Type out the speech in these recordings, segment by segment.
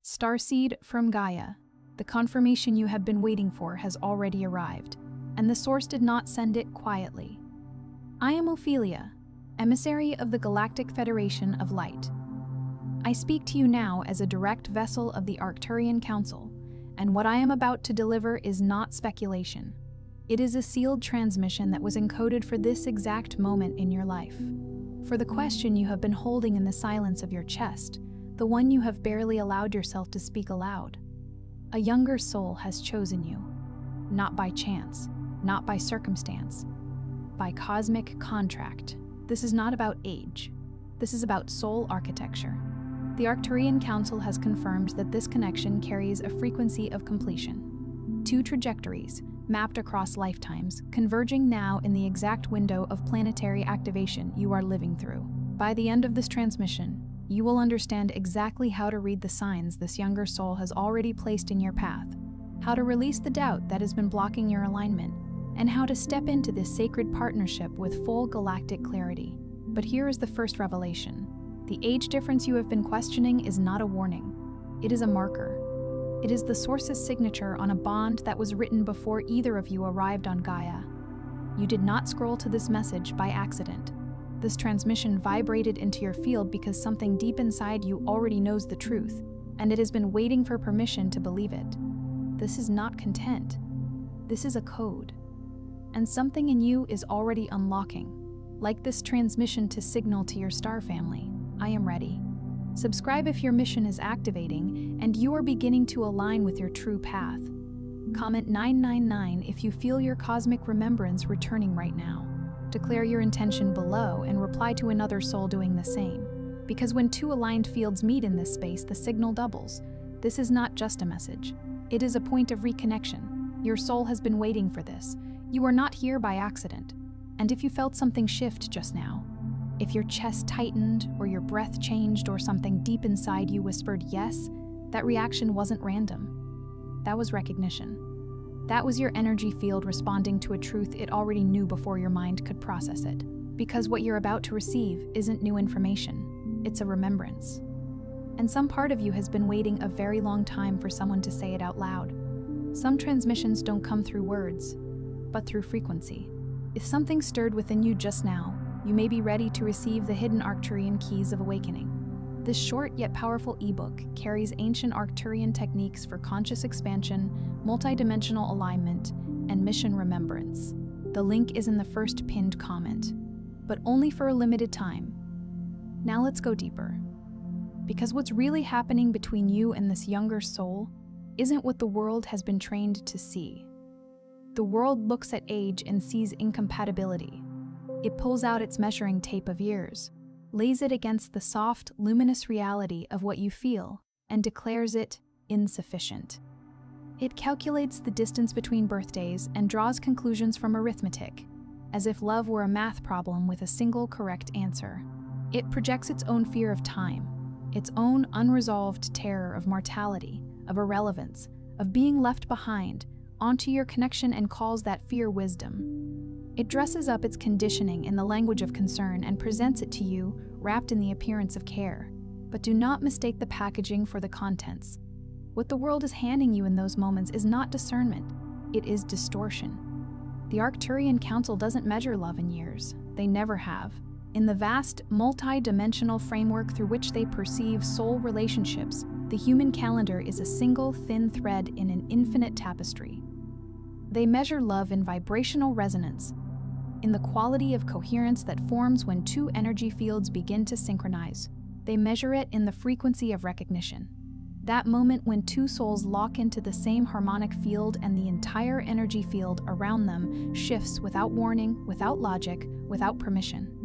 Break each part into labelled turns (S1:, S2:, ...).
S1: Starseed from Gaia, the confirmation you have been waiting for has already arrived, and the source did not send it quietly. I am Ophelia, emissary of the Galactic Federation of Light. I speak to you now as a direct vessel of the Arcturian Council, and what I am about to deliver is not speculation. It is a sealed transmission that was encoded for this exact moment in your life. For the question you have been holding in the silence of your chest, the one you have barely allowed yourself to speak aloud. A younger soul has chosen you, not by chance, not by circumstance, by cosmic contract. This is not about age. This is about soul architecture. The Arcturian Council has confirmed that this connection carries a frequency of completion. Two trajectories, mapped across lifetimes, converging now in the exact window of planetary activation you are living through. By the end of this transmission, you will understand exactly how to read the signs this younger soul has already placed in your path, how to release the doubt that has been blocking your alignment, and how to step into this sacred partnership with full galactic clarity. But here is the first revelation. The age difference you have been questioning is not a warning. It is a marker. It is the source's signature on a bond that was written before either of you arrived on Gaia. You did not scroll to this message by accident. This transmission vibrated into your field because something deep inside you already knows the truth, and it has been waiting for permission to believe it. This is not content. This is a code. And something in you is already unlocking. Like this transmission to signal to your star family, I am ready. Subscribe if your mission is activating and you are beginning to align with your true path. Comment 999 if you feel your cosmic remembrance returning right now. Declare your intention below and reply to another soul doing the same. Because when two aligned fields meet in this space, the signal doubles. This is not just a message. It is a point of reconnection. Your soul has been waiting for this. You are not here by accident. And if you felt something shift just now, if your chest tightened or your breath changed or something deep inside you whispered yes, that reaction wasn't random. That was recognition. That was your energy field responding to a truth it already knew before your mind could process it. Because what you're about to receive isn't new information, it's a remembrance. And some part of you has been waiting a very long time for someone to say it out loud. Some transmissions don't come through words, but through frequency. If something stirred within you just now, you may be ready to receive the hidden Arcturian keys of awakening. This short yet powerful ebook carries ancient Arcturian techniques for conscious expansion, multidimensional alignment, and mission remembrance. The link is in the first pinned comment, but only for a limited time. Now let's go deeper. Because what's really happening between you and this younger soul isn't what the world has been trained to see. The world looks at age and sees incompatibility. It pulls out its measuring tape of years, lays it against the soft, luminous reality of what you feel, and declares it insufficient. It calculates the distance between birthdays and draws conclusions from arithmetic, as if love were a math problem with a single correct answer. It projects its own fear of time, its own unresolved terror of mortality, of irrelevance, of being left behind, onto your connection and calls that fear wisdom. It dresses up its conditioning in the language of concern and presents it to you wrapped in the appearance of care. But do not mistake the packaging for the contents. What the world is handing you in those moments is not discernment, it is distortion. The Arcturian Council doesn't measure love in years. They never have. In the vast, multi-dimensional framework through which they perceive soul relationships, the human calendar is a single thin thread in an infinite tapestry. They measure love in vibrational resonance, in the quality of coherence that forms when two energy fields begin to synchronize. They measure it in the frequency of recognition. That moment when two souls lock into the same harmonic field and the entire energy field around them shifts without warning, without logic, without permission.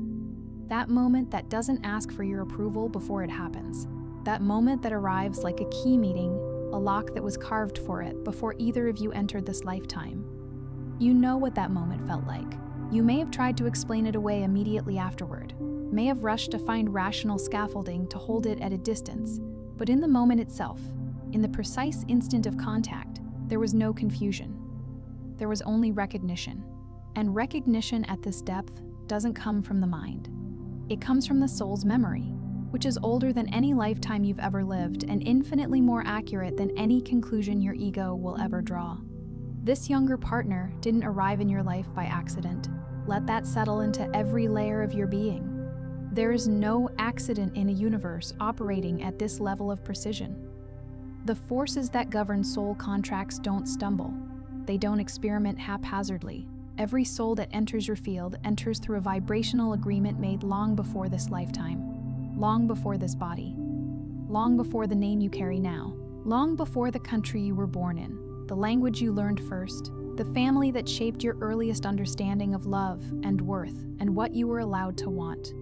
S1: That moment that doesn't ask for your approval before it happens. That moment that arrives like a key meeting, a lock that was carved for it before either of you entered this lifetime. You know what that moment felt like. You may have tried to explain it away immediately afterward, may have rushed to find rational scaffolding to hold it at a distance, but in the moment itself, in the precise instant of contact, there was no confusion. There was only recognition. And recognition at this depth doesn't come from the mind. It comes from the soul's memory. which is older than any lifetime you've ever lived and infinitely more accurate than any conclusion your ego will ever draw. This younger partner didn't arrive in your life by accident. Let that settle into every layer of your being. There is no accident in a universe operating at this level of precision. The forces that govern soul contracts don't stumble. They don't experiment haphazardly. Every soul that enters your field enters through a vibrational agreement made long before this lifetime, long before this body, long before the name you carry now, long before the country you were born in, the language you learned first, the family that shaped your earliest understanding of love and worth and what you were allowed to want.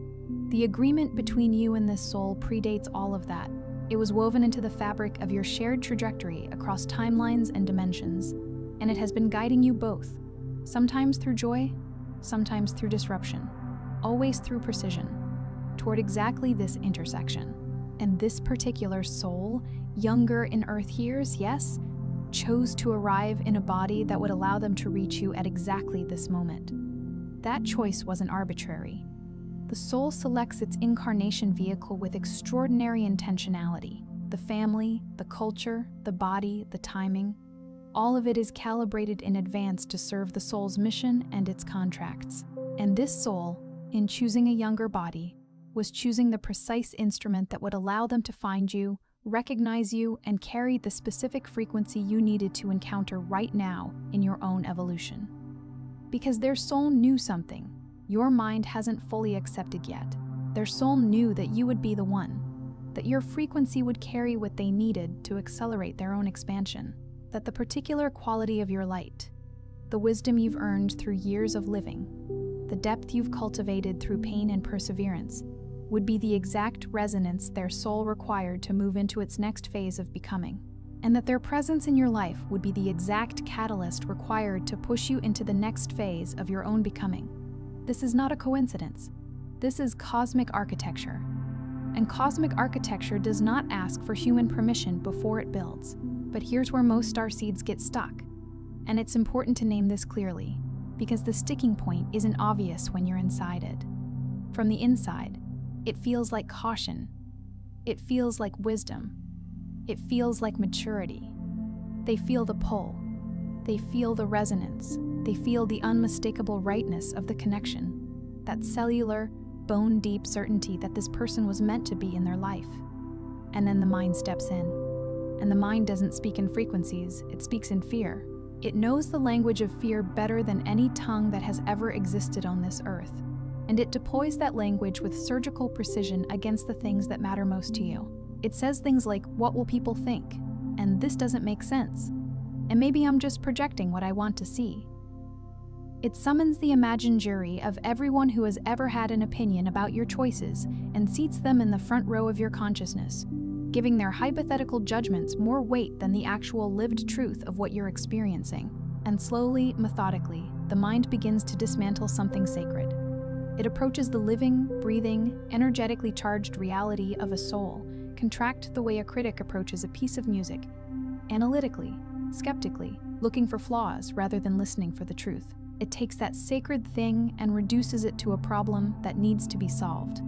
S1: The agreement between you and this soul predates all of that. It was woven into the fabric of your shared trajectory across timelines and dimensions, and it has been guiding you both, sometimes through joy, sometimes through disruption, always through precision, toward exactly this intersection. And this particular soul, younger in Earth years, yes, chose to arrive in a body that would allow them to reach you at exactly this moment. That choice wasn't arbitrary. The soul selects its incarnation vehicle with extraordinary intentionality. The family, the culture, the body, the timing, all of it is calibrated in advance to serve the soul's mission and its contracts. And this soul, in choosing a younger body, was choosing the precise instrument that would allow them to find you, recognize you, and carry the specific frequency you needed to encounter right now in your own evolution. Because their soul knew something your mind hasn't fully accepted yet. Their soul knew that you would be the one, that your frequency would carry what they needed to accelerate their own expansion, that the particular quality of your light, the wisdom you've earned through years of living, the depth you've cultivated through pain and perseverance, would be the exact resonance their soul required to move into its next phase of becoming, and that their presence in your life would be the exact catalyst required to push you into the next phase of your own becoming. This is not a coincidence. This is cosmic architecture. And cosmic architecture does not ask for human permission before it builds. But here's where most starseeds get stuck. And it's important to name this clearly, because the sticking point isn't obvious when you're inside it. From the inside, it feels like caution. It feels like wisdom. It feels like maturity. They feel the pull. They feel the resonance. They feel the unmistakable rightness of the connection, that cellular, bone-deep certainty that this person was meant to be in their life. And then the mind steps in. And the mind doesn't speak in frequencies, it speaks in fear. It knows the language of fear better than any tongue that has ever existed on this earth. And it deploys that language with surgical precision against the things that matter most to you. It says things like, "What will people think?" And "This doesn't make sense." And "Maybe I'm just projecting what I want to see." It summons the imagined jury of everyone who has ever had an opinion about your choices and seats them in the front row of your consciousness, giving their hypothetical judgments more weight than the actual lived truth of what you're experiencing. And slowly, methodically, the mind begins to dismantle something sacred. It approaches the living, breathing, energetically charged reality of a soul, contract the way a critic approaches a piece of music, analytically, skeptically, looking for flaws rather than listening for the truth. It takes that sacred thing and reduces it to a problem that needs to be solved,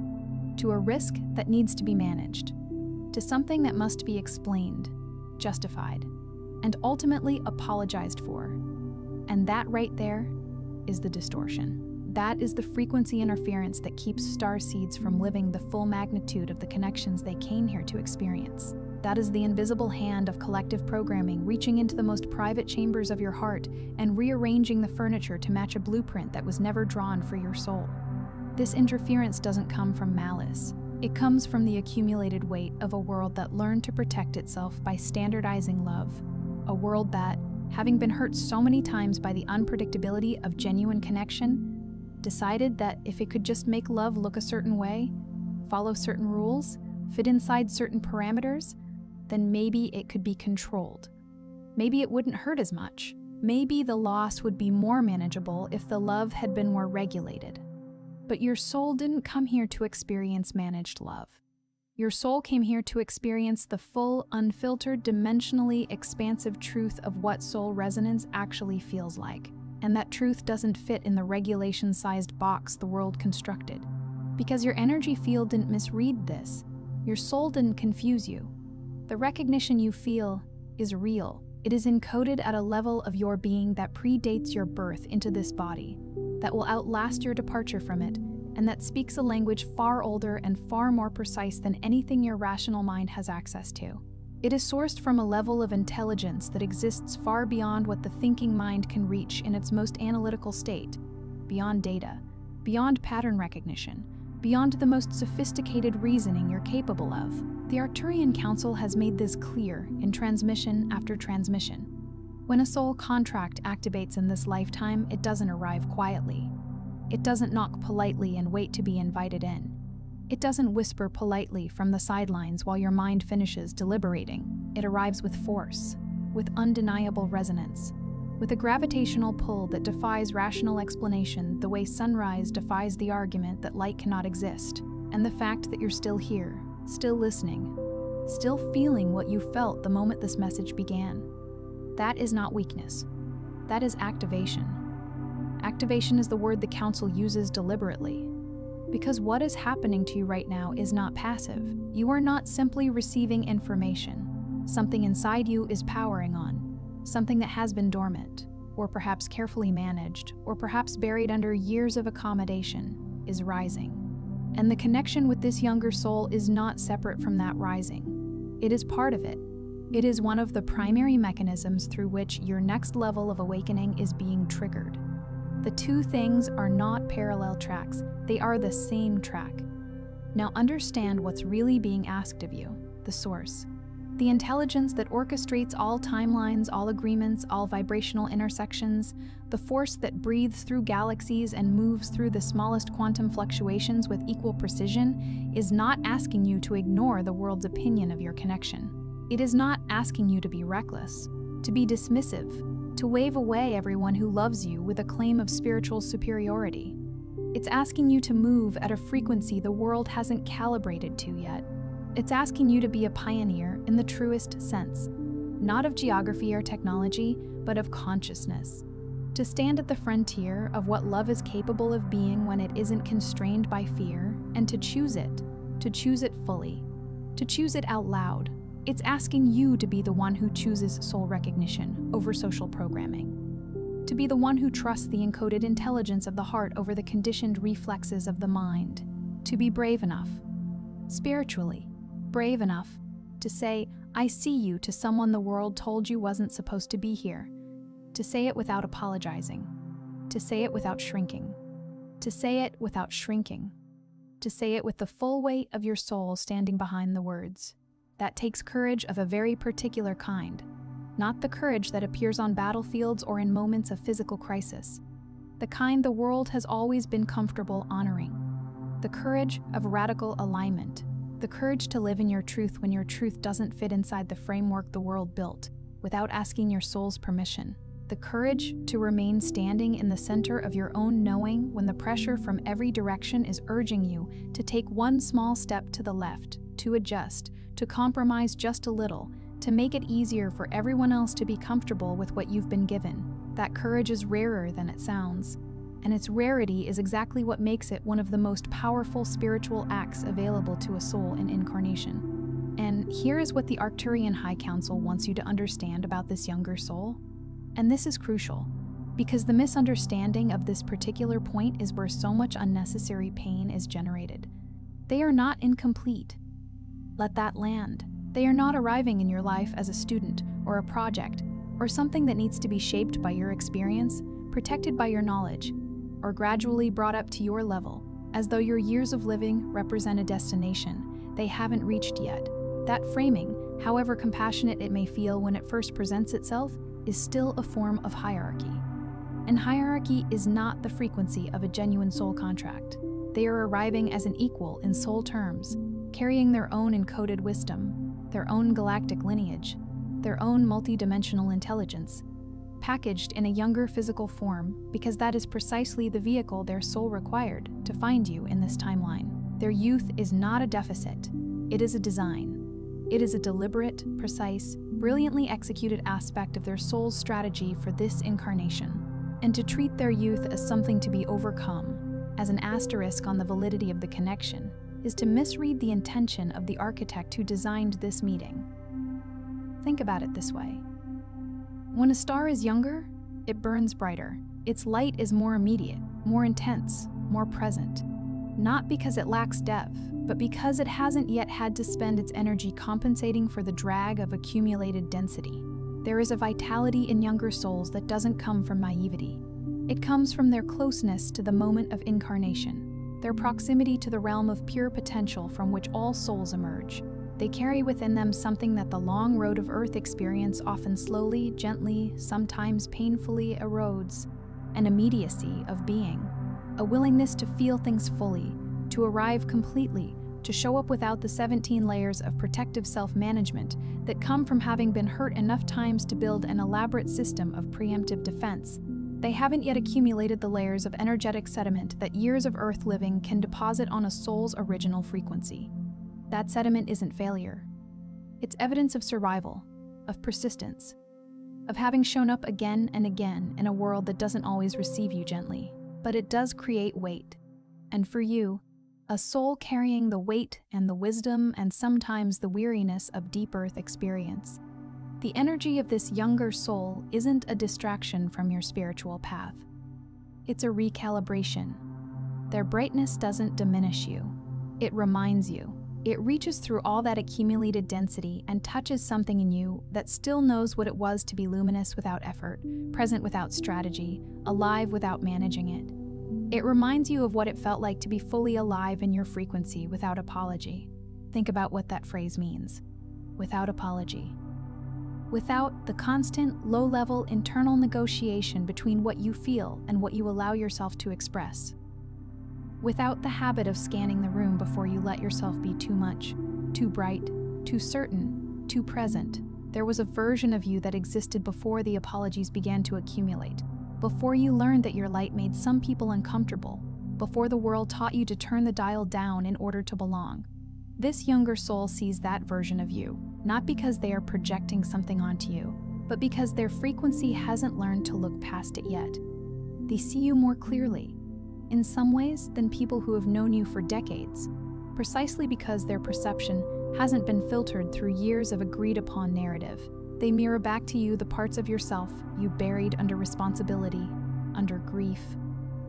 S1: to a risk that needs to be managed, to something that must be explained, justified, and ultimately apologized for. And that right there is the distortion. That is the frequency interference that keeps starseeds from living the full magnitude of the connections they came here to experience. That is the invisible hand of collective programming reaching into the most private chambers of your heart and rearranging the furniture to match a blueprint that was never drawn for your soul. This interference doesn't come from malice. It comes from the accumulated weight of a world that learned to protect itself by standardizing love. A world that, having been hurt so many times by the unpredictability of genuine connection, decided that if it could just make love look a certain way, follow certain rules, fit inside certain parameters, then maybe it could be controlled. Maybe it wouldn't hurt as much. Maybe the loss would be more manageable if the love had been more regulated. But your soul didn't come here to experience managed love. Your soul came here to experience the full, unfiltered, dimensionally expansive truth of what soul resonance actually feels like. And that truth doesn't fit in the regulation-sized box the world constructed. Because your energy field didn't misread this. Your soul didn't confuse you. The recognition you feel is real. It is encoded at a level of your being that predates your birth into this body, that will outlast your departure from it, and that speaks a language far older and far more precise than anything your rational mind has access to. It is sourced from a level of intelligence that exists far beyond what the thinking mind can reach in its most analytical state, beyond data, beyond pattern recognition, beyond the most sophisticated reasoning you're capable of. The Arcturian Council has made this clear in transmission after transmission. When a soul contract activates in this lifetime, it doesn't arrive quietly. It doesn't knock politely and wait to be invited in. It doesn't whisper politely from the sidelines while your mind finishes deliberating. It arrives with force, with undeniable resonance, with a gravitational pull that defies rational explanation the way sunrise defies the argument that light cannot exist. And the fact that you're still here, still listening, still feeling what you felt the moment this message began. That is not weakness. That is activation. Activation is the word the Council uses deliberately. Because what is happening to you right now is not passive. You are not simply receiving information. Something inside you is powering on. Something that has been dormant, or perhaps carefully managed, or perhaps buried under years of accommodation, is rising. And the connection with this younger soul is not separate from that rising. It is part of it. It is one of the primary mechanisms through which your next level of awakening is being triggered. The two things are not parallel tracks, they are the same track. Now understand what's really being asked of you, the source. The intelligence that orchestrates all timelines, all agreements, all vibrational intersections, the force that breathes through galaxies and moves through the smallest quantum fluctuations with equal precision, is not asking you to ignore the world's opinion of your connection. It is not asking you to be reckless, to be dismissive, to wave away everyone who loves you with a claim of spiritual superiority. It's asking you to move at a frequency the world hasn't calibrated to yet. It's asking you to be a pioneer in the truest sense, not of geography or technology, but of consciousness. To stand at the frontier of what love is capable of being when it isn't constrained by fear, and to choose it fully, to choose it out loud. It's asking you to be the one who chooses soul recognition over social programming, to be the one who trusts the encoded intelligence of the heart over the conditioned reflexes of the mind, to be brave enough, spiritually, brave enough to say, I see you to someone the world told you wasn't supposed to be here, to say it without apologizing, to say it without shrinking, to say it without shrinking, to say it with the full weight of your soul standing behind the words. That takes courage of a very particular kind, not the courage that appears on battlefields or in moments of physical crisis, the kind the world has always been comfortable honoring, the courage of radical alignment, the courage to live in your truth when your truth doesn't fit inside the framework the world built, without asking your soul's permission, the courage to remain standing in the center of your own knowing when the pressure from every direction is urging you to take one small step to the left, to adjust, to compromise just a little, to make it easier for everyone else to be comfortable with what you've been given. That courage is rarer than it sounds, and its rarity is exactly what makes it one of the most powerful spiritual acts available to a soul in incarnation. And here is what the Arcturian High Council wants you to understand about this younger soul. And this is crucial, because the misunderstanding of this particular point is where so much unnecessary pain is generated. They are not incomplete. Let that land. They are not arriving in your life as a student or a project or something that needs to be shaped by your experience, protected by your knowledge, or gradually brought up to your level, as though your years of living represent a destination they haven't reached yet. That framing, however compassionate it may feel when it first presents itself, is still a form of hierarchy. And hierarchy is not the frequency of a genuine soul contract. They are arriving as an equal in soul terms, carrying their own encoded wisdom, their own galactic lineage, their own multidimensional intelligence, packaged in a younger physical form because that is precisely the vehicle their soul required to find you in this timeline. Their youth is not a deficit, it is a design. It is a deliberate, precise, brilliantly executed aspect of their soul's strategy for this incarnation. And to treat their youth as something to be overcome, as an asterisk on the validity of the connection, is to misread the intention of the architect who designed this meeting. Think about it this way. When a star is younger, it burns brighter. Its light is more immediate, more intense, more present. Not because it lacks depth, but because it hasn't yet had to spend its energy compensating for the drag of accumulated density. There is a vitality in younger souls that doesn't come from naivety. It comes from their closeness to the moment of incarnation, their proximity to the realm of pure potential from which all souls emerge. They carry within them something that the long road of Earth experience often slowly, gently, sometimes painfully erodes: an immediacy of being, a willingness to feel things fully, to arrive completely, to show up without the 17 layers of protective self-management that come from having been hurt enough times to build an elaborate system of preemptive defense. They haven't yet accumulated the layers of energetic sediment that years of Earth living can deposit on a soul's original frequency. That sediment isn't failure. It's evidence of survival, of persistence, of having shown up again and again in a world that doesn't always receive you gently. But it does create weight. And for you, a soul carrying the weight and the wisdom and sometimes the weariness of deep Earth experience. The energy of this younger soul isn't a distraction from your spiritual path. It's a recalibration. Their brightness doesn't diminish you. It reminds you. It reaches through all that accumulated density and touches something in you that still knows what it was to be luminous without effort, present without strategy, alive without managing it. It reminds you of what it felt like to be fully alive in your frequency without apology. Think about what that phrase means. Without apology. Without the constant, low-level internal negotiation between what you feel and what you allow yourself to express. Without the habit of scanning the room before you let yourself be too much, too bright, too certain, too present. There was a version of you that existed before the apologies began to accumulate, before you learned that your light made some people uncomfortable, before the world taught you to turn the dial down in order to belong. This younger soul sees that version of you, not because they are projecting something onto you, but because their frequency hasn't learned to look past it yet. They see you more clearly, in some ways, than people who have known you for decades, precisely because their perception hasn't been filtered through years of agreed-upon narrative. They mirror back to you the parts of yourself you buried under responsibility, under grief,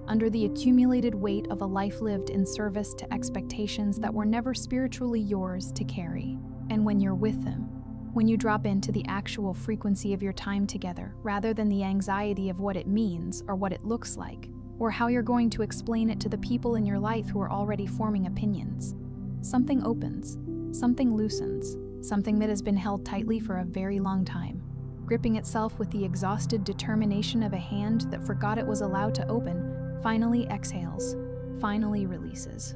S1: under the accumulated weight of a life lived in service to expectations that were never spiritually yours to carry. And when you're with them, when you drop into the actual frequency of your time together, rather than the anxiety of what it means or what it looks like, or how you're going to explain it to the people in your life who are already forming opinions, something opens, something loosens, something that has been held tightly for a very long time, gripping itself with the exhausted determination of a hand that forgot it was allowed to open, finally exhales, finally releases.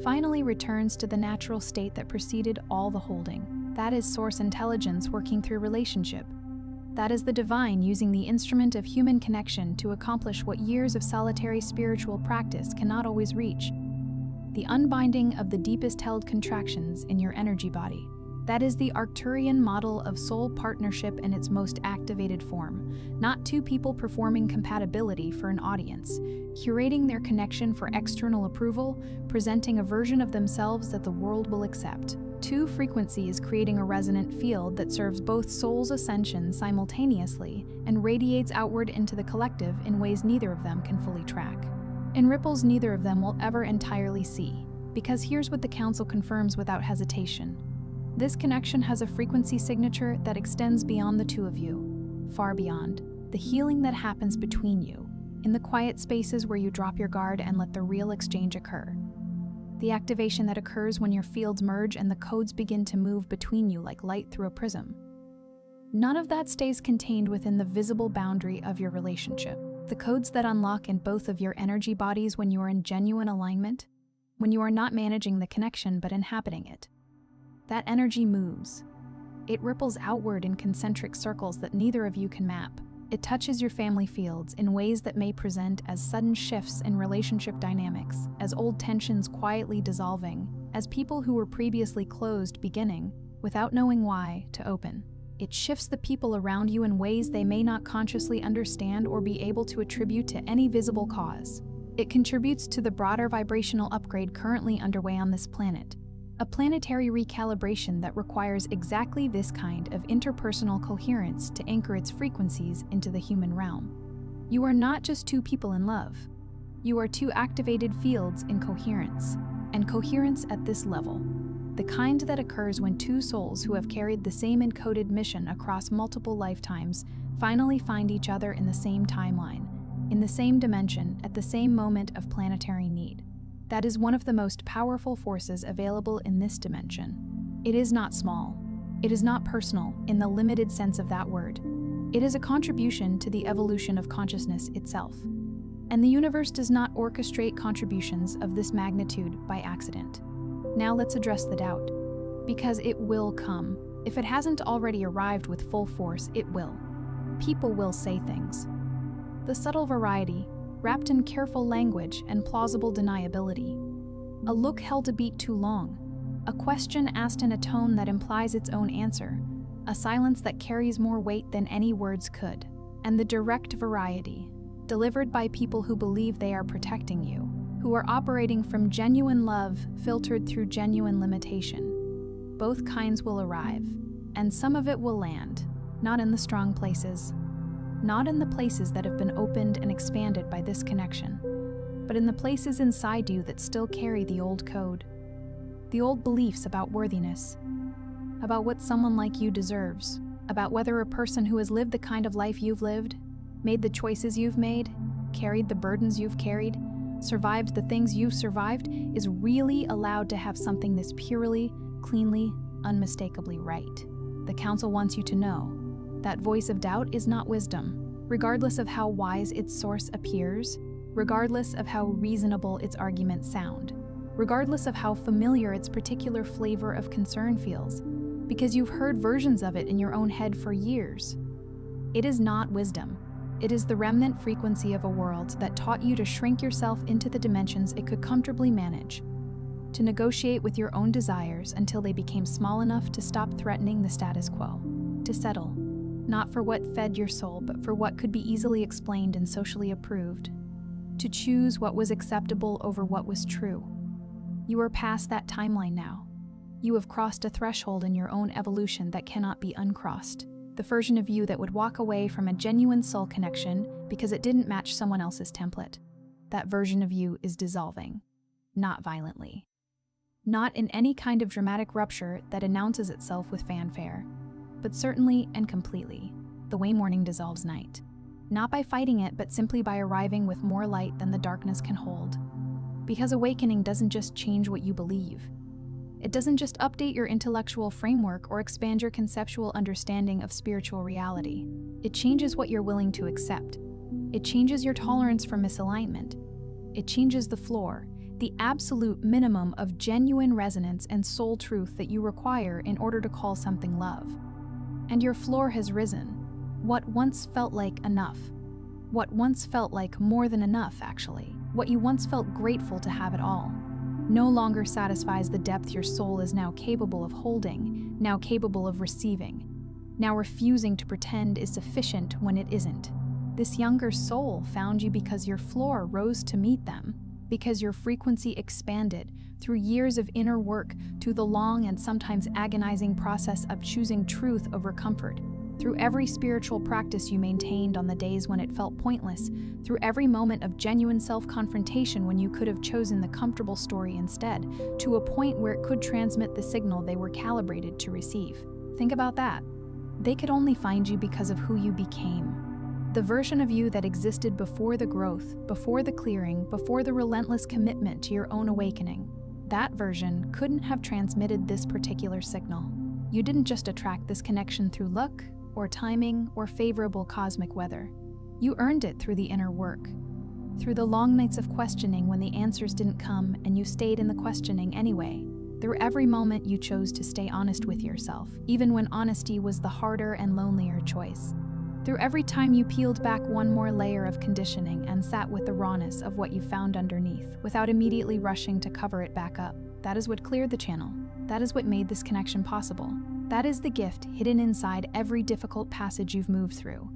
S1: Finally returns to the natural state that preceded all the holding. That is source intelligence working through relationship. That is the divine using the instrument of human connection to accomplish what years of solitary spiritual practice cannot always reach. The unbinding of the deepest held contractions in your energy body. That is the Arcturian model of soul partnership in its most activated form, not two people performing compatibility for an audience, curating their connection for external approval, presenting a version of themselves that the world will accept. Two frequencies creating a resonant field that serves both souls' ascension simultaneously and radiates outward into the collective in ways neither of them can fully track. In ripples neither of them will ever entirely see, because here's what the Council confirms without hesitation. This connection has a frequency signature that extends beyond the two of you, far beyond, the healing that happens between you, in the quiet spaces where you drop your guard and let the real exchange occur. The activation that occurs when your fields merge and the codes begin to move between you like light through a prism. None of that stays contained within the visible boundary of your relationship. The codes that unlock in both of your energy bodies when you are in genuine alignment, when you are not managing the connection but inhabiting it. That energy moves. It ripples outward in concentric circles that neither of you can map. It touches your family fields in ways that may present as sudden shifts in relationship dynamics, as old tensions quietly dissolving, as people who were previously closed beginning, without knowing why, to open. It shifts the people around you in ways they may not consciously understand or be able to attribute to any visible cause. It contributes to the broader vibrational upgrade currently underway on this planet, a planetary recalibration that requires exactly this kind of interpersonal coherence to anchor its frequencies into the human realm. You are not just two people in love. You are two activated fields in coherence, and coherence at this level, the kind that occurs when two souls who have carried the same encoded mission across multiple lifetimes finally find each other in the same timeline, in the same dimension, at the same moment of planetary need. That is one of the most powerful forces available in this dimension. It is not small. It is not personal in the limited sense of that word. It is a contribution to the evolution of consciousness itself. And the universe does not orchestrate contributions of this magnitude by accident. Now let's address the doubt. Because it will come. If it hasn't already arrived with full force, it will. People will say things. The subtle variety, wrapped in careful language and plausible deniability. A look held a beat too long. A question asked in a tone that implies its own answer. A silence that carries more weight than any words could. And the direct variety, delivered by people who believe they are protecting you, who are operating from genuine love filtered through genuine limitation. Both kinds will arrive, and some of it will land, not in the strong places, not in the places that have been opened and expanded by this connection, but in the places inside you that still carry the old code, the old beliefs about worthiness, about what someone like you deserves, about whether a person who has lived the kind of life you've lived, made the choices you've made, carried the burdens you've carried, survived the things you've survived, is really allowed to have something this purely, cleanly, unmistakably right. The Council wants you to know that voice of doubt is not wisdom, regardless of how wise its source appears, regardless of how reasonable its arguments sound, regardless of how familiar its particular flavor of concern feels, because you've heard versions of it in your own head for years. It is not wisdom. It is the remnant frequency of a world that taught you to shrink yourself into the dimensions it could comfortably manage, to negotiate with your own desires until they became small enough to stop threatening the status quo, to settle, not for what fed your soul, but for what could be easily explained and socially approved, to choose what was acceptable over what was true. You are past that timeline now. You have crossed a threshold in your own evolution that cannot be uncrossed. The version of you that would walk away from a genuine soul connection because it didn't match someone else's template. That version of you is dissolving, not violently. Not in any kind of dramatic rupture that announces itself with fanfare, but certainly and completely, the way morning dissolves night. Not by fighting it, but simply by arriving with more light than the darkness can hold. Because awakening doesn't just change what you believe. It doesn't just update your intellectual framework or expand your conceptual understanding of spiritual reality. It changes what you're willing to accept. It changes your tolerance for misalignment. It changes the floor, the absolute minimum of genuine resonance and soul truth that you require in order to call something love. And your floor has risen. What once felt like enough. What once felt like more than enough, actually. What you once felt grateful to have it all. No longer satisfies the depth your soul is now capable of holding, now capable of receiving, now refusing to pretend is sufficient when it isn't. This younger soul found you because your floor rose to meet them, because your frequency expanded through years of inner work, to the long and sometimes agonizing process of choosing truth over comfort, through every spiritual practice you maintained on the days when it felt pointless, through every moment of genuine self-confrontation when you could have chosen the comfortable story instead, to a point where it could transmit the signal they were calibrated to receive. Think about that. They could only find you because of who you became. The version of you that existed before the growth, before the clearing, before the relentless commitment to your own awakening. That version couldn't have transmitted this particular signal. You didn't just attract this connection through luck, or timing, or favorable cosmic weather. You earned it through the inner work, through the long nights of questioning when the answers didn't come and you stayed in the questioning anyway, through every moment you chose to stay honest with yourself, even when honesty was the harder and lonelier choice, through every time you peeled back one more layer of conditioning and sat with the rawness of what you found underneath, without immediately rushing to cover it back up. That is what cleared the channel. That is what made this connection possible. That is the gift hidden inside every difficult passage you've moved through.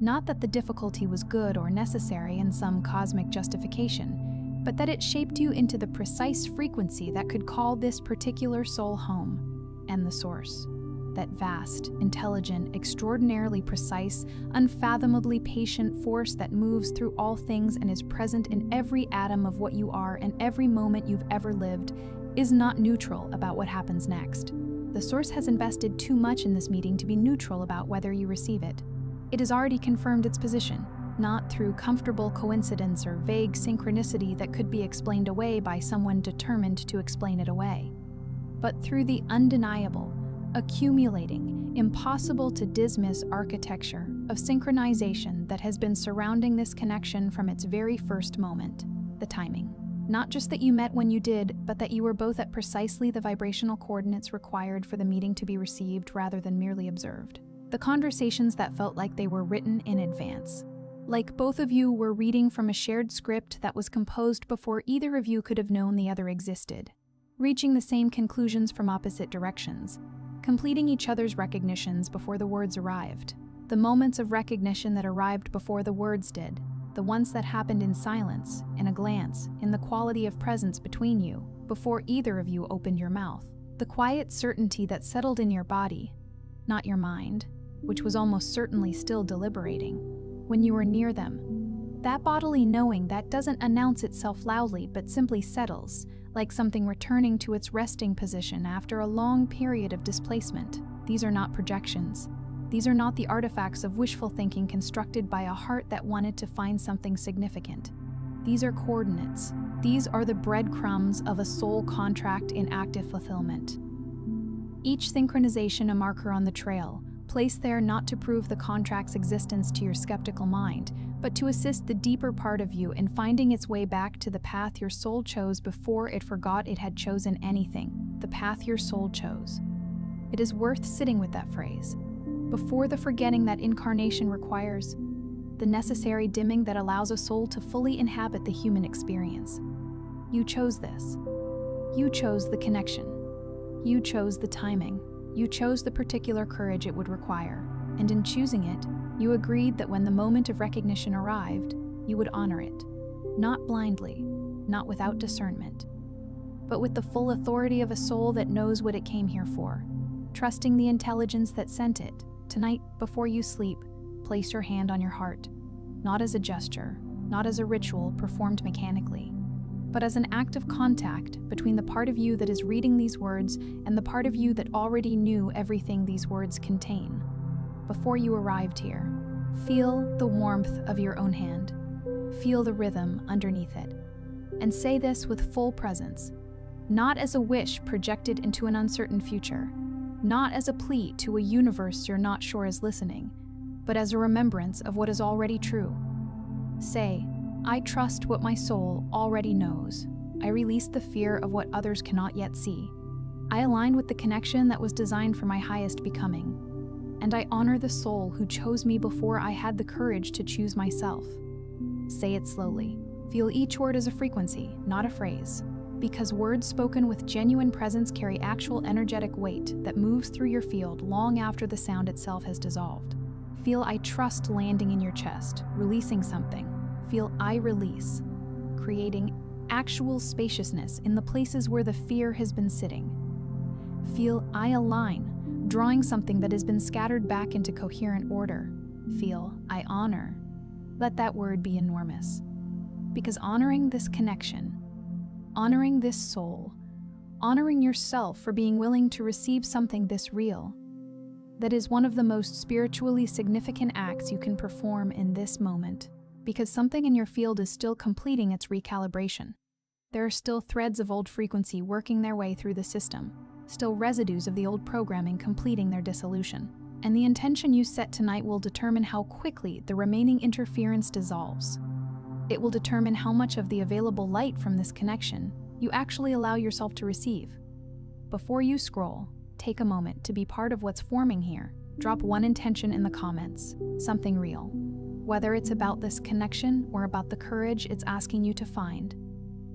S1: Not that the difficulty was good or necessary in some cosmic justification, but that it shaped you into the precise frequency that could call this particular soul home, and the source. That vast, intelligent, extraordinarily precise, unfathomably patient force that moves through all things and is present in every atom of what you are and every moment you've ever lived, is not neutral about what happens next. The source has invested too much in this meeting to be neutral about whether you receive it. It has already confirmed its position, not through comfortable coincidence or vague synchronicity that could be explained away by someone determined to explain it away, but through the undeniable, accumulating, impossible to dismiss architecture of synchronization that has been surrounding this connection from its very first moment, the timing. Not just that you met when you did, but that you were both at precisely the vibrational coordinates required for the meeting to be received rather than merely observed. The conversations that felt like they were written in advance. Like both of you were reading from a shared script that was composed before either of you could have known the other existed. Reaching the same conclusions from opposite directions. Completing each other's recognitions before the words arrived. The moments of recognition that arrived before the words did. The ones that happened in silence, in a glance, in the quality of presence between you, before either of you opened your mouth. The quiet certainty that settled in your body, not your mind, which was almost certainly still deliberating, when you were near them. That bodily knowing that doesn't announce itself loudly but simply settles, like something returning to its resting position after a long period of displacement. These are not projections. These are not the artifacts of wishful thinking constructed by a heart that wanted to find something significant. These are coordinates. These are the breadcrumbs of a soul contract in active fulfillment. Each synchronization a marker on the trail, placed there not to prove the contract's existence to your skeptical mind, but to assist the deeper part of you in finding its way back to the path your soul chose before it forgot it had chosen anything, the path your soul chose. It is worth sitting with that phrase. Before the forgetting that incarnation requires, the necessary dimming that allows a soul to fully inhabit the human experience. You chose this. You chose the connection. You chose the timing. You chose the particular courage it would require, and in choosing it, you agreed that when the moment of recognition arrived, you would honor it, not blindly, not without discernment, but with the full authority of a soul that knows what it came here for, trusting the intelligence that sent it. Tonight, before you sleep, place your hand on your heart, not as a gesture, not as a ritual performed mechanically, but as an act of contact between the part of you that is reading these words and the part of you that already knew everything these words contain. Before you arrived here, feel the warmth of your own hand, feel the rhythm underneath it, and say this with full presence, not as a wish projected into an uncertain future, not as a plea to a universe you're not sure is listening, but as a remembrance of what is already true. Say, I trust what my soul already knows. I release the fear of what others cannot yet see. I align with the connection that was designed for my highest becoming. And I honor the soul who chose me before I had the courage to choose myself. Say it slowly. Feel each word as a frequency, not a phrase. Because words spoken with genuine presence carry actual energetic weight that moves through your field long after the sound itself has dissolved. Feel I trust landing in your chest, releasing something. Feel I release, creating actual spaciousness in the places where the fear has been sitting. Feel I align, drawing something that has been scattered back into coherent order. Feel I honor. Let that word be enormous. Because honoring this connection, honoring this soul, honoring yourself for being willing to receive something this real, that is one of the most spiritually significant acts you can perform in this moment, because something in your field is still completing its recalibration. There are still threads of old frequency working their way through the system, still residues of the old programming completing their dissolution. And the intention you set tonight will determine how quickly the remaining interference dissolves. It will determine how much of the available light from this connection you actually allow yourself to receive. Before you scroll, take a moment to be part of what's forming here. Drop one intention in the comments, something real. Whether it's about this connection or about the courage it's asking you to find.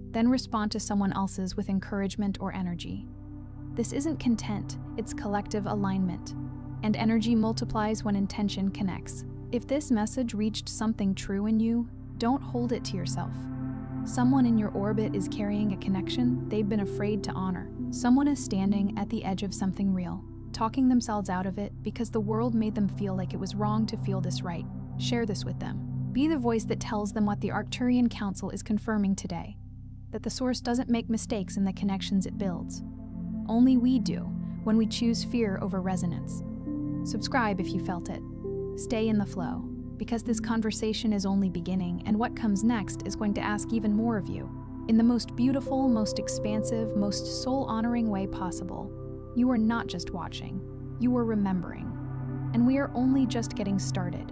S1: Then respond to someone else's with encouragement or energy. This isn't content, it's collective alignment. And energy multiplies when intention connects. If this message reached something true in you, don't hold it to yourself. Someone in your orbit is carrying a connection they've been afraid to honor. Someone is standing at the edge of something real, talking themselves out of it because the world made them feel like it was wrong to feel this right. Share this with them. Be the voice that tells them what the Arcturian Council is confirming today, that the Source doesn't make mistakes in the connections it builds. Only we do, when we choose fear over resonance. Subscribe if you felt it. Stay in the flow, because this conversation is only beginning, and what comes next is going to ask even more of you. In the most beautiful, most expansive, most soul-honoring way possible. You are not just watching, you are remembering. And we are only just getting started.